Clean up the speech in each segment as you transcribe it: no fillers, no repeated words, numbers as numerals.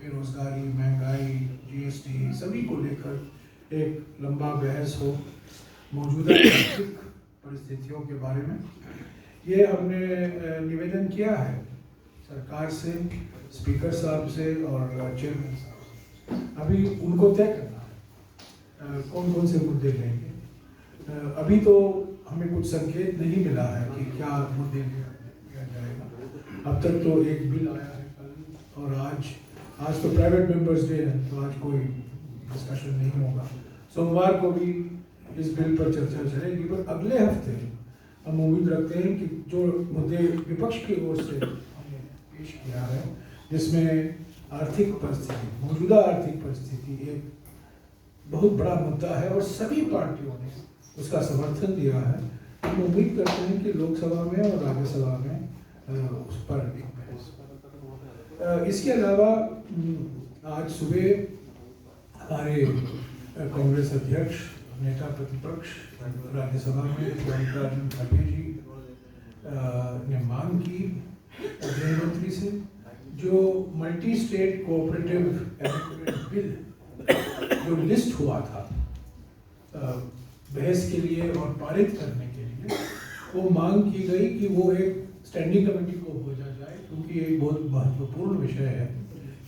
बेरोजगारी, महंगाई, जीएसटी सभी को लेकर एक लंबा बहस हो, मौजूदा आर्थिक परिस्थितियों के बारे में। ये हमने निवेदन किया है सरकार से, स्पीकर साहब से और चेयरमैन साहब से। अभी उनको तय करना है कौन कौन से मुद्दे लेंगे। अभी तो हमें कुछ संकेत नहीं मिला है कि क्या मुद्दे लिया जाएगा। अब तक तो एक बिल आया है कल, और आज तो प्राइवेट मेंबर्स डे है, तो आज कोई डिस्कशन नहीं होगा। सोमवार को भी इस बिल पर चर्चा चलेगी, पर अगले हफ्ते हम उम्मीद रखते हैं कि जो मुद्दे विपक्ष की ओर से हमने पेश किया है, जिसमें आर्थिक परिस्थिति, मौजूदा आर्थिक परिस्थिति एक बहुत बड़ा मुद्दा है और सभी पार्टियों ने उसका समर्थन दिया है। हम उम्मीद करते हैं कि लोकसभा में और राज्यसभा में उस पर एक बहस। इसके अलावा आज सुबह हमारे कांग्रेस अध्यक्ष, नेता प्रतिपक्ष राज्यसभा में मल्लिकार्जुन खड़गे जी ने मांग की गृह मंत्री से, जो multi state cooperative agreement bill जो लिस्ट हुआ था बहस के लिए और पारित करने के लिए, वो मांग की गई कि वो एक स्टैंडिंग कमेटी को भेजा जाए, क्योंकि ये बहुत महत्वपूर्ण विषय है।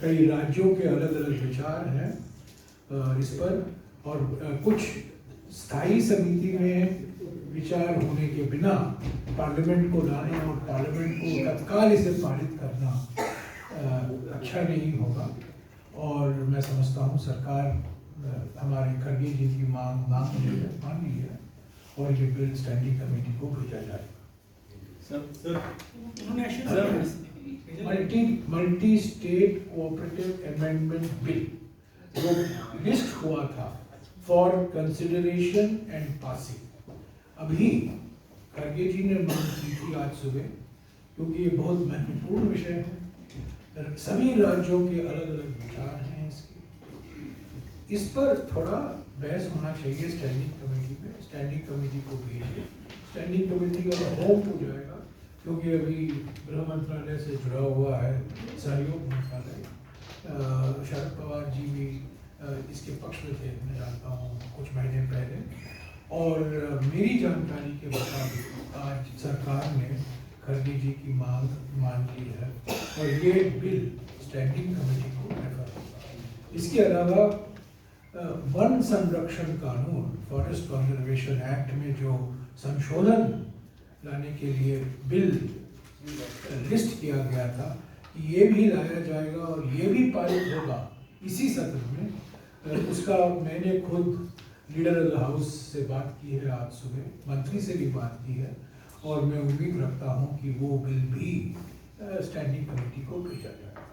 कई राज्यों के अलग अलग विचार हैं इस पर, और कुछ स्थायी समिति में विचार होने के बिना पार्लियामेंट को लाने और पार्लियामेंट को तत्काल इसे पारित करना अच्छा नहीं होगा। और मैं समझता हूँ सरकार हमारे खड़गे जी की मान ली है और ये बिल स्टैंडिंग कमेटी को भेजा जाए। Multi state cooperative amendment bill जो लिस्ट हुआ था फॉर कंसिडरेशन एंड पासिंग, अभी खड़गे जी ने मांग की थी आज सुबह, क्योंकि ये बहुत महत्वपूर्ण विषय है। सभी राज्यों के अलग अलग विचार हैं इसके, इस पर थोड़ा बहस होना चाहिए स्टैंडिंग कमेटी में। स्टैंडिंग कमेटी को भेजिए, स्टैंडिंग कमेटी का होम हो जाएगा, क्योंकि अभी गृह मंत्रालय से जुड़ा हुआ है सहयोग मंत्रालय। शरद पवार जी भी इसके पक्ष में थे, मैं जानता हूँ, कुछ महीने पहले। और मेरी जानकारी के मुताबिक आज सरकार ने खड़गे जी की मांग मान ली है और ये बिल स्टैंडिंग कमेटी को रेफर होगा। इसके अलावा वन संरक्षण कानून, फॉरेस्ट कंजर्वेशन एक्ट में जो संशोधन लाने के लिए बिल लिस्ट किया गया था, ये भी लाया जाएगा और ये भी पारित होगा इसी सत्र में। उसका मैंने खुद लीडर ऑफ द हाउस से बात की है, आज सुबह मंत्री से भी बात की है, और मैं उम्मीद रखता हूँ कि वो बिल भी स्टैंडिंग कमेटी को भेजा जाएगा।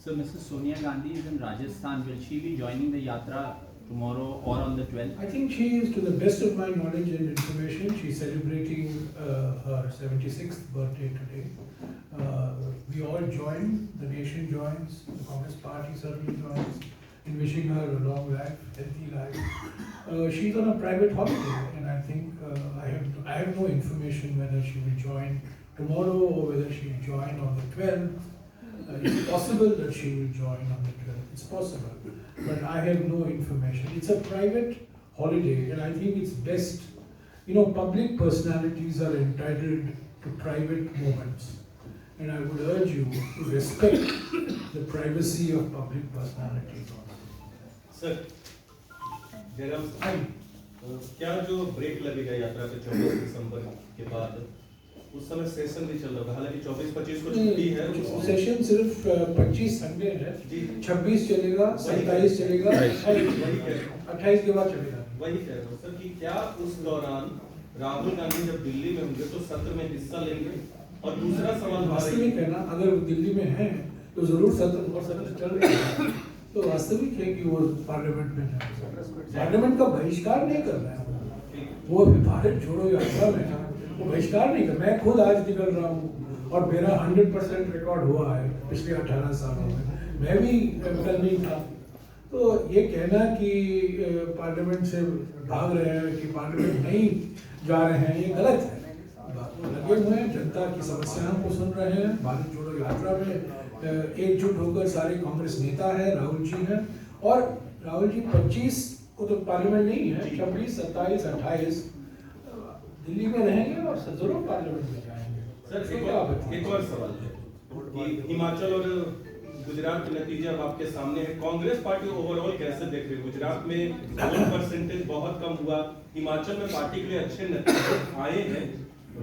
So Mrs. Sonia Gandhi is in Rajasthan. Will she be joining the yatra tomorrow or on the 12th? I think she is, to the best of my knowledge and information, she is celebrating her 76th birthday today. We all join, the nation joins, the Congress party certainly joins in wishing her a long life, healthy life. She is on a private holiday, and I think I have no information whether she will join tomorrow or whether she will join on the 12th. It's possible that she will join on the 12th. It's possible, but I have no information. It's a private holiday, and I think it's best. You know, public personalities are entitled to private moments, and I would urge you to respect the privacy of public personalities. Sir, Jairam साहब, क्या जो break लगेगा यात्रा पे 24 दिसंबर के बाद, उस समय सेशन भी चल रहा है, हालांकि 24-25 को छुट्टी है। सेशन सिर्फ 25 संडे है, 26 चलेगा, 27 चलेगा, 28 के बाद चलेगा। वही कह रहा हूँ सर कि क्या उस दौरान राहुल गांधी जब दिल्ली में होंगे तो सत्र में हिस्सा लेंगे? और दूसरा सवाल वास्तविक है ना, अगर वो दिल्ली में है तो जरूर सत्र चल रहा है, तो वास्तविक है कि वो पार्लियामेंट में है। पार्लियामेंट का बहिष्कार नहीं कर रहा है वो, भारत छोड़ो यात्रा में वो बहिष्कार नहीं कर। मैं खुद आज निकल रहा हूँ और मेरा 100% रिकॉर्ड हुआ है पिछले 18 सालों में, मैं भी कल नहीं था। तो ये कहना कि पार्लियामेंट से भाग रहे हैं, कि पार्लियामेंट नहीं जा रहे हैं, ये गलत है। लगे हुए हैं, जनता की समस्याओं को सुन रहे हैं, भारत जोड़ो यात्रा में एकजुट होकर सारे कांग्रेस नेता हैं, राहुल जी हैं, और राहुल जी 25 को तो पार्लियामेंट नहीं है, 26, 27, 28 दिल्ली में रहेंगे और जरूर पार्लियामेंट में जाएंगे। सर एक और सवाल है कि हिमाचल और गुजरात के नतीजे अब आपके सामने है, कांग्रेस पार्टी ओवरऑल कैसे देख रही है? गुजरात में वोट परसेंटेज बहुत कम हुआ, हिमाचल में पार्टी के लिए अच्छे नतीजे आए हैं,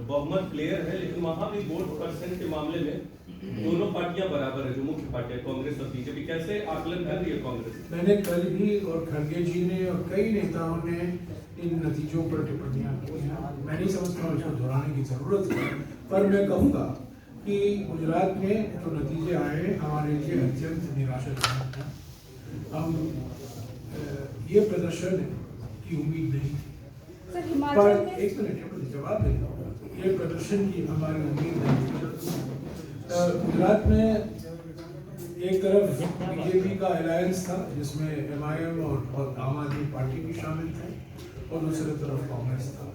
बहुमत क्लियर है, लेकिन वहां भी वोट परसेंट के मामले में दोनों पार्टियां बराबर है, जो मुख्य पार्टियां कांग्रेस और बीजेपी। कैसे आकलन कर रही है कांग्रेस? मैंने कल भी और खड़गे जी ने और कई नेताओं ने इन नतीजों पर टिप्पणियां की हैं। मैं नहीं समझता हूँ इसको दोहराने की जरूरत है, पर मैं कहूँगा कि गुजरात में जो नतीजे आए हमारे लिए अत्यंत निराशाजनक हैं। हम ये प्रदर्शन की उम्मीद नहीं थी, पर एक मिनट जवाब देता हूँ, ये प्रदर्शन की हमारी उम्मीद नहीं थी। गुजरात में एक तरफ बीजेपी का अलायंस था जिसमें MIM और आम आदमी पार्टी भी शामिल थे, और दूसरी तरफ कांग्रेस था।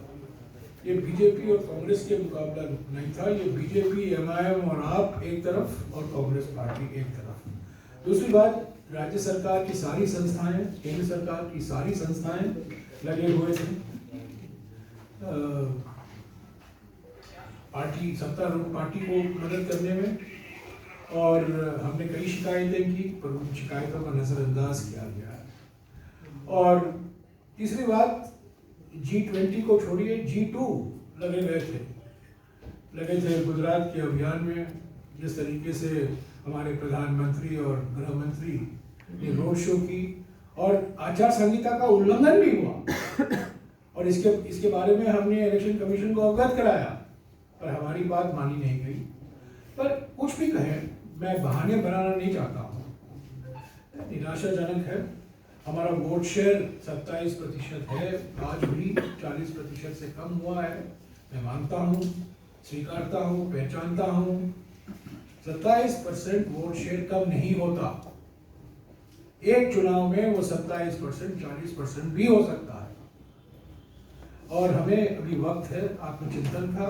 ये बीजेपी और कांग्रेस के मुकाबला नहीं था, ये बीजेपी, MIM और आप एक तरफ और कांग्रेस पार्टी एक तरफ। दूसरी बात, राज्य सरकार की सारी संस्थाएं, केंद्र सरकार की सारी संस्थाएं लगे हुए थे सत्तारूढ़ पार्टी को मदद करने में, और हमने कई शिकायतें की, पर उन शिकायतों का नजरअंदाज किया गया है। और तीसरी बात, G20 को छोड़िए, G2 लगे थे गुजरात के अभियान में। जिस तरीके से हमारे प्रधानमंत्री और गृह मंत्री ने रोड शो की, और आचार संहिता का उल्लंघन भी हुआ, और इसके बारे में हमने इलेक्शन कमीशन को अवगत कराया, पर हमारी बात मानी नहीं गई। पर कुछ भी कहें, मैं बहाने बनाना नहीं चाहता हूँ, निराशाजनक है। हमारा वोट शेयर 27% है, आज भी 40% से कम हुआ है। मैं मानता हूँ, स्वीकारता हूँ, पहचानता हूँ, 27% वोट शेयर कम नहीं होता। एक चुनाव में वो 27%, 40% भी हो सकता है, और हमें अभी वक्त है आत्मचिंतन का,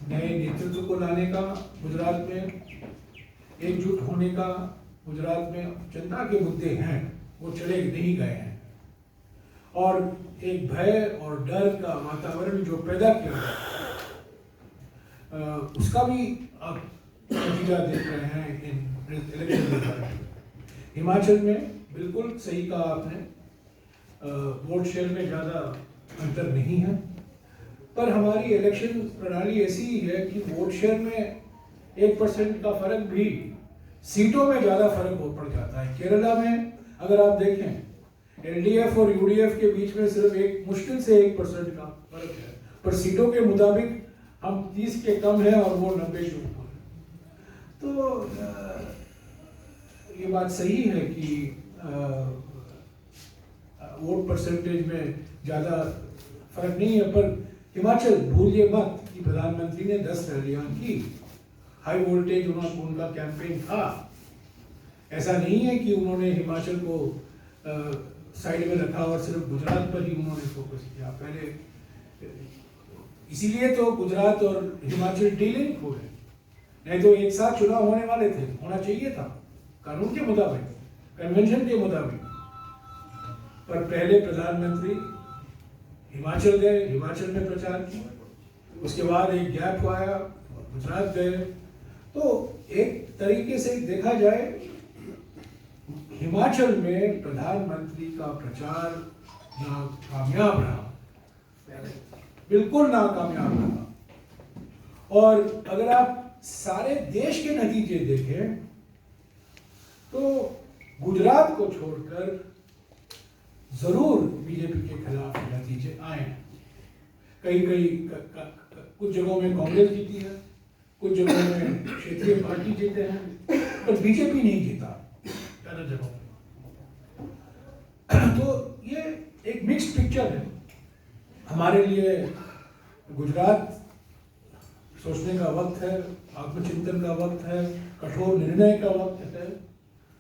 नए नेतृत्व को लाने का, गुजरात में एकजुट होने का। गुजरात में जनता के मुद्दे हैं, वो चले नहीं गए हैं, और एक भय और डर का वातावरण जो पैदा किया गया, उसका भी आप नतीजा देख रहे हैं इन इलेक्शन में। हिमाचल में बिल्कुल सही कहा आपने, वोट शेयर में ज़्यादा अंतर नहीं है, पर हमारी इलेक्शन प्रणाली ऐसी ही है कि वोट शेयर में 1% का फर्क भी सीटों में ज़्यादा फर्क हो पड़ जाता है। केरला में अगर आप देखें, LDF और UDF के बीच में सिर्फ एक मुश्किल से 1% का फर्क है, पर सीटों के मुताबिक हम 30 के कम हैं और वो 90 के ऊपर है। तो ये बात सही है कि वोट परसेंटेज में ज़्यादा फर्क नहीं है, पर हिमाचल भूलिए मत कि प्रधानमंत्री ने 10 रैलियां की, हाई वोल्टेज उनका कैंपेन था। ऐसा नहीं है कि उन्होंने हिमाचल को साइड में रखा और सिर्फ गुजरात पर ही उन्होंने फोकस किया। पहले इसीलिए तो गुजरात और हिमाचल डीलिंक हुए, नहीं तो एक साथ चुनाव होने वाले थे, होना चाहिए था कानून के मुताबिक, कन्वेंशन के मुताबिक। पर पहले प्रधानमंत्री हिमाचल गए, हिमाचल में प्रचार किया, उसके बाद एक गैप आया, गुजरात गए। तो एक तरीके से देखा जाए, हिमाचल में प्रधानमंत्री का प्रचार नाकामयाब रहा, बिल्कुल नाकामयाब रहा। और अगर आप सारे देश के नतीजे देखें तो गुजरात को छोड़कर जरूर बीजेपी के खिलाफ नतीजे आए हैं। कुछ जगहों में कांग्रेस जीती है, कुछ जगहों में क्षेत्रीय पार्टी जीते हैं, पर बीजेपी नहीं जीता ज़्यादा जगहों में। तो ये एक मिक्स्ड पिक्चर है हमारे लिए। गुजरात सोचने का वक्त है, आत्मचिंतन का वक्त है, कठोर निर्णय का वक्त है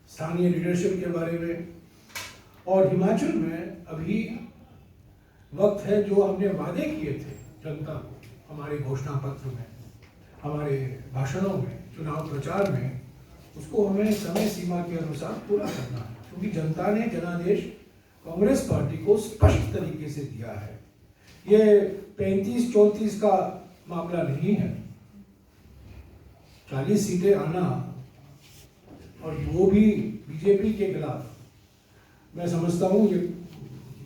स्थानीय लीडरशिप के बारे में। और हिमाचल में अभी वक्त है, जो हमने वादे किए थे जनता को हमारे घोषणा पत्र में, हमारे भाषणों में, चुनाव प्रचार में, उसको हमें समय सीमा के अनुसार पूरा करना है, क्योंकि जनता ने जनादेश कांग्रेस पार्टी को स्पष्ट तरीके से दिया है। ये 35-34 का मामला नहीं है। 40 सीटें आना और वो भी बीजेपी के खिलाफ, मैं समझता हूँ ये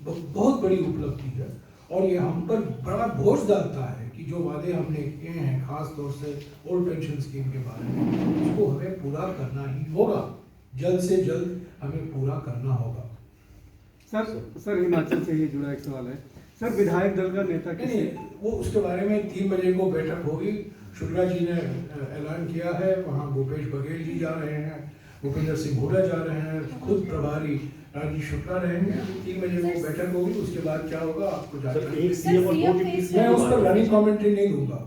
बहुत बड़ी उपलब्धि है और ये हम पर बड़ा बोझ डालता है कि जो वादे हमने किए हैं, खास तौर से ओल्ड पेंशन स्कीम के बारे में, उसको हमें पूरा करना ही होगा। जल्द से जल्द हमें पूरा करना होगा। सर हिमाचल से ही जुड़ा एक सवाल है सर, विधायक दल का नेता नहीं, वो उसके बारे में 3 बजे को बैठक होगी। शुक्ला जी ने ऐलान किया है, वहाँ भूपेश बघेल जी जा रहे हैं, भूपेंद्र सिंह हुड्डा जा रहे हैं, खुद प्रभारी राजीव शुक्ला रहेंगे। 3 बजे वो बैठक होगी, उसके बाद क्या होगा आपको जानकारी। मैं उस पर रनिंग कमेंट्री नहीं दूंगा।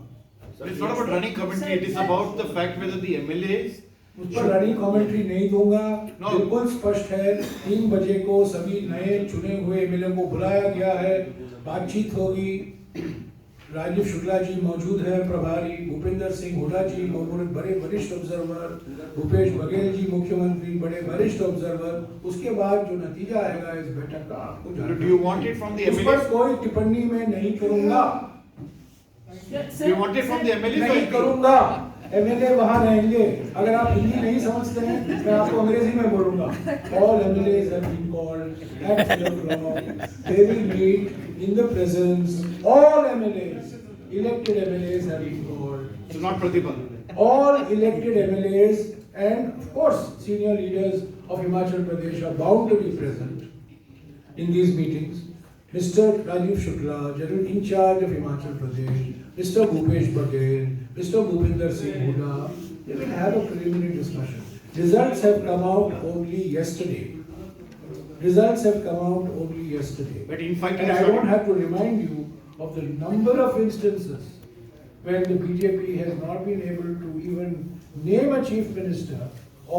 It's not about running commentary. It is about the fact whether the MLAs. उस पर रनिंग कमेंट्री नहीं दूंगा। No. बिल्कुल स्पष्ट है, 3 बजे को सभी नए चुने हुए एमएलए को बुलाया गया है, बातचीत होगी। राजीव शुक्ला जी मौजूद है प्रभारी, भूपेंद्र सिंह हुड्डा जी बड़े वरिष्ठ ऑब्जर्वर, भूपेश बघेल जी मुख्यमंत्री बड़े वरिष्ठ ऑब्जर्वर। उसके बाद जो नतीजा आएगा इस बैठक का आपको जानना। Do you want it from the उस पर MLAs? कोई टिप्पणी मैं नहीं करूंगा। Do you want it from the MLAs? नहीं करूंगा। एमएलए वहां रहेंगे। अगर आप हिंदी नहीं समझते हैं, मैं आपको अंग्रेजी में बोलूंगा। All MLAs have been called at 3 o'clock. They will meet in the presence. All MLAs, elected MLAs have been called. So not Pratibha. All elected MLAs and of course senior leaders of Himachal Pradesh are bound to be present in these meetings. Mr. Rajiv Shukla, General in charge of Himachal Pradesh, Mr. Bhupesh Baghel, Mr. Bhupinder Singh Huda, they will have a preliminary discussion. Results have come out only yesterday. Results have come out only yesterday. But infighting And is I not- don't have to remind you of the number of instances when the BJP has not been able to even name a chief minister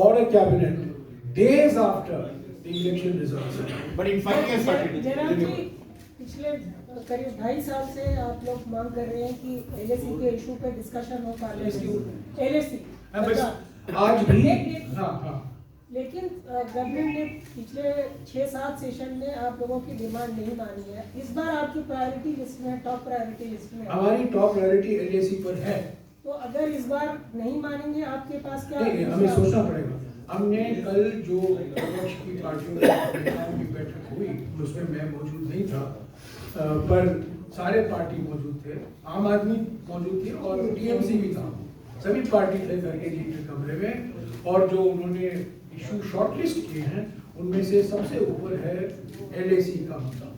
or a cabinet days after the election results. But infighting has started. जनाब जी, पिछले करीब 2.5 साल से आप लोग मांग कर रहे हैं कि एलएसी के इशू पे डिस्कशन हो पार्लियामेंट। एलएसी आज भी लेकिन हाँ गवर्नमेंट ने पिछले 6-7 सेशन में आप लोगों की डिमांड नहीं मानी है। इस बार आपकी प्रायोरिटी लिस्ट में, टॉप प्रायोरिटी लिस्ट में हमारी टॉप प्रायोरिटी एलएसी पर है। तो अगर इस बार नहीं मानेंगे, आपके पास क्या नहीं, हमें सोचना पड़ेगा। हमने कल जो विपक्ष की पार्टियों के नेताओं की बैठक हुई उसमें मैं मौजूद नहीं था, पर सारे पार्टी मौजूद थे, आम आदमी मौजूद थी और टीएमसी भी था। सभी पार्टी थे करके जी के कमरे में, और जो उन्होंने इशू शॉर्टलिस्ट किए हैं उनमें से सबसे ऊपर है एलएसी का मुद्दा।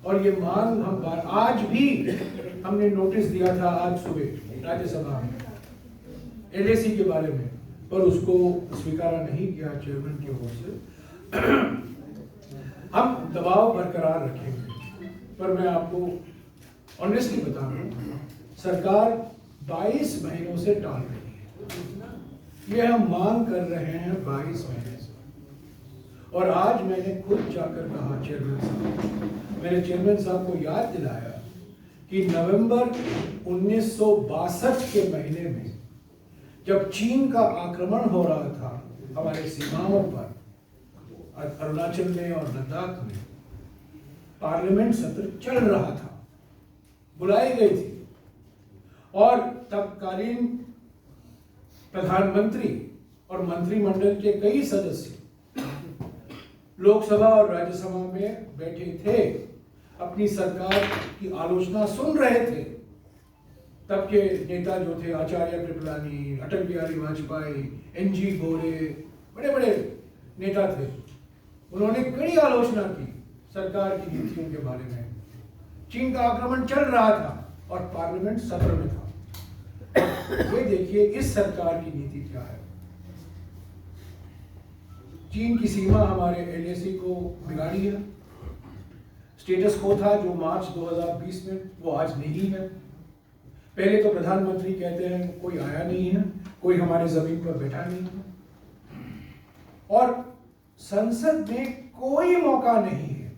और ये मांग हम आज भी हमने नोटिस दिया था, आज सुबह राज्यसभा में एलएसी के बारे में, पर उसको स्वीकारा नहीं किया चेयरमैन की ओर से। हम दबाव बरकरार रखेंगे, पर मैं आपको ऑनेस्टली बता रहा हूँ, सरकार 22 महीनों से टाल रही है। ये हम मांग कर रहे हैं 22 महीने से, और आज मैंने खुद जाकर कहा चेयरमैन साहब, मैंने चेयरमैन साहब को याद दिलाया कि नवंबर 1962 के महीने में जब चीन का आक्रमण हो रहा था हमारे सीमाओं पर, अरुणाचल में और लद्दाख में, पार्लियामेंट सत्र चल रहा था, बुलाई गई थी, और तत्कालीन प्रधानमंत्री और मंत्रिमंडल के कई सदस्य लोकसभा और राज्यसभा में बैठे थे, अपनी सरकार की आलोचना सुन रहे थे। तब के नेता जो थे, आचार्य कृपलानी, अटल बिहारी वाजपेयी, एनजी गोरे, बड़े बड़े नेता थे, उन्होंने कड़ी आलोचना की सरकार की नीतियों के बारे में। चीन का आक्रमण चल रहा था और पार्लियामेंट सत्र में था। ये देखिए इस सरकार की नीति क्या है। चीन की सीमा हमारे एलएसी को बिगाड़ी है। स्टेटस को था जो मार्च 2020 में, वो आज नहीं है। पहले तो प्रधानमंत्री कहते हैं कोई आया नहीं है, कोई हमारे जमीन पर बैठा नहीं है, और संसद में कोई मौका नहीं है।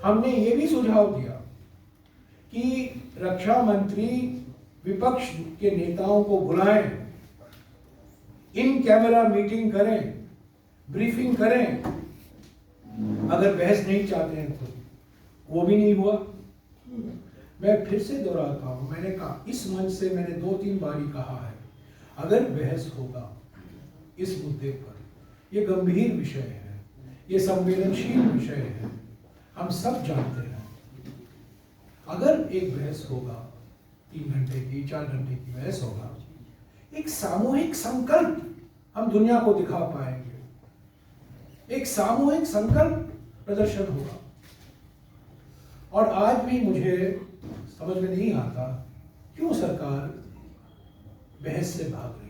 हमने ये भी सुझाव दिया कि रक्षा मंत्री विपक्ष के नेताओं को बुलाएं, इन कैमरा मीटिंग करें, ब्रीफिंग करें। अगर बहस नहीं चाहते हैं तो वो भी नहीं हुआ। मैं फिर से दोहराता हूं, मैंने कहा इस मंच से मैंने 2-3 बार ही कहा है, अगर बहस होगा इस मुद्दे पर, ये गंभीर विषय है, ये संवेदनशील विषय है, हम सब जानते हैं। अगर एक बहस होगा 3 घंटे की, 4 घंटे की बहस होगा, एक सामूहिक संकल्प हम दुनिया को दिखा पाएंगे, एक सामूहिक संकल्प प्रदर्शन होगा। और आज भी मुझे समझ में नहीं आता क्यों सरकार बहस से भाग रही है।